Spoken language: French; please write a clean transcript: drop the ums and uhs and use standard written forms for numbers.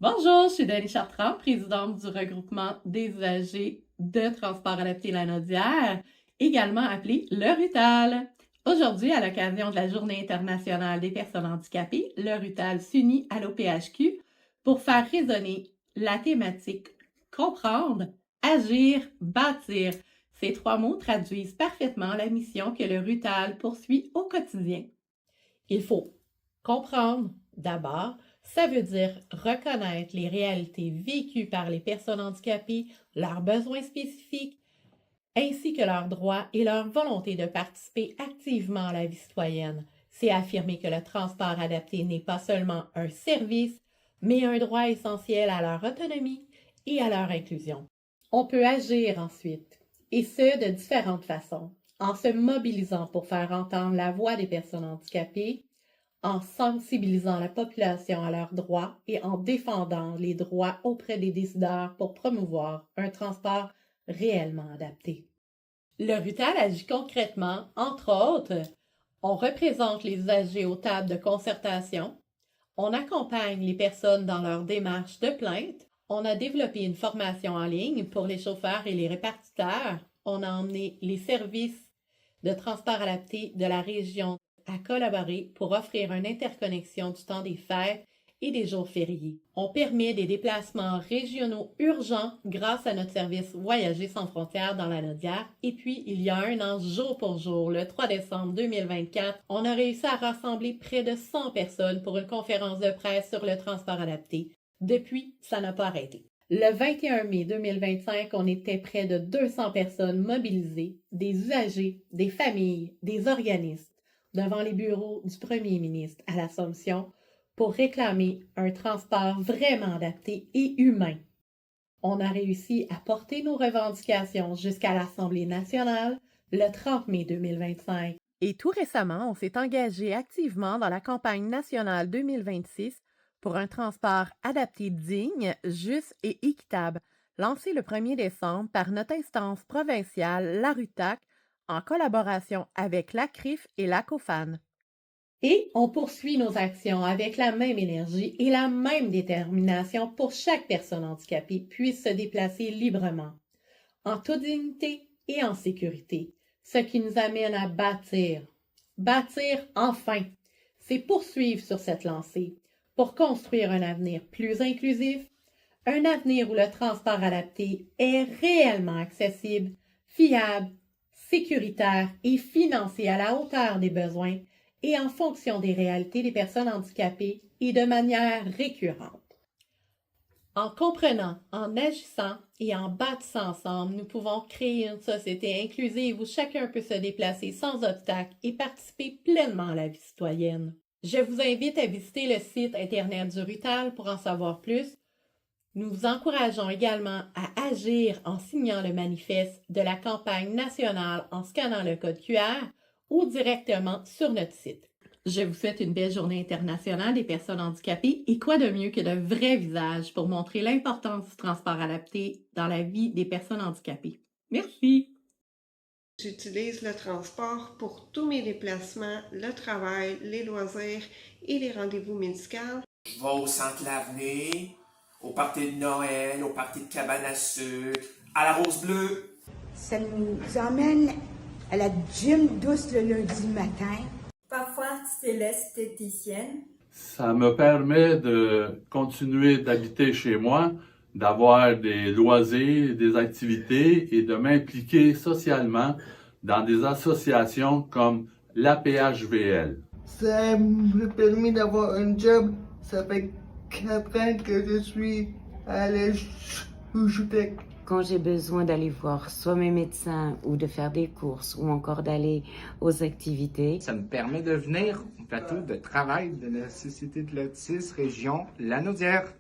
Bonjour, je suis Dani Chartrand, présidente du regroupement des usagers de transport adapté Lanaudière, également appelé le RUTAL. Aujourd'hui, à l'occasion de la Journée internationale des personnes handicapées, le RUTAL s'unit à l'OPHQ pour faire résonner la thématique comprendre, agir, bâtir. Ces trois mots traduisent parfaitement la mission que le RUTAL poursuit au quotidien. Il faut comprendre d'abord. Ça veut dire reconnaître les réalités vécues par les personnes handicapées, leurs besoins spécifiques, ainsi que leurs droits et leur volonté de participer activement à la vie citoyenne. C'est affirmer que le transport adapté n'est pas seulement un service, mais un droit essentiel à leur autonomie et à leur inclusion. On peut agir ensuite, et ce de différentes façons, en se mobilisant pour faire entendre la voix des personnes handicapées, en sensibilisant la population à leurs droits et en défendant les droits auprès des décideurs pour promouvoir un transport réellement adapté. Le RUTAL agit concrètement, entre autres, on représente les usagers aux tables de concertation, on accompagne les personnes dans leur démarche de plainte, on a développé une formation en ligne pour les chauffeurs et les répartiteurs, on a emmené les services de transport adapté de la région à collaborer pour offrir une interconnexion du temps des fêtes et des jours fériés. On permet des déplacements régionaux urgents grâce à notre service Voyager sans frontières dans la Lanaudière. Et puis, il y a un an, jour pour jour, le 3 décembre 2024, on a réussi à rassembler près de 100 personnes pour une conférence de presse sur le transport adapté. Depuis, ça n'a pas arrêté. Le 21 mai 2025, on était près de 200 personnes mobilisées, des usagers, des familles, des organismes, devant les bureaux du premier ministre à l'Assomption pour réclamer un transport vraiment adapté et humain. On a réussi à porter nos revendications jusqu'à l'Assemblée nationale le 30 mai 2025. Et tout récemment, on s'est engagé activement dans la campagne nationale 2026 pour un transport adapté digne, juste et équitable, lancé le 1er décembre par notre instance provinciale, la RUTAC, en collaboration avec la CRIF et la COFAN. Et on poursuit nos actions avec la même énergie et la même détermination pour chaque personne handicapée puisse se déplacer librement, en toute dignité et en sécurité, ce qui nous amène à bâtir. Bâtir enfin, c'est poursuivre sur cette lancée pour construire un avenir plus inclusif, un avenir où le transport adapté est réellement accessible, fiable, sécuritaire et financé à la hauteur des besoins et en fonction des réalités des personnes handicapées et de manière récurrente. En comprenant, en agissant et en bâtissant ensemble, nous pouvons créer une société inclusive où chacun peut se déplacer sans obstacle et participer pleinement à la vie citoyenne. Je vous invite à visiter le site internet du RUTAL pour en savoir plus. Nous vous encourageons également à agir en signant le manifeste de la campagne nationale en scannant le code QR ou directement sur notre site. Je vous souhaite une belle journée internationale des personnes handicapées et quoi de mieux que de vrais visages pour montrer l'importance du transport adapté dans la vie des personnes handicapées. Merci! J'utilise le transport pour tous mes déplacements, le travail, les loisirs et les rendez-vous médicaux. Je vais au centre Lavenée, au party de Noël, au party de cabane à sucre, à la Rose Bleue. Ça nous emmène à la gym douce le lundi matin. Parfois, c'est l'esthéticienne. Ça me permet de continuer d'habiter chez moi, d'avoir des loisirs, des activités et de m'impliquer socialement dans des associations comme l'APHVL. Ça me permet d'avoir un job. Ça fait 4 ans que je suis à la Joutec. Quand j'ai besoin d'aller voir soit mes médecins ou de faire des courses ou encore d'aller aux activités. Ça me permet de venir au plateau de travail de la Société de l'autisme région Lanaudière.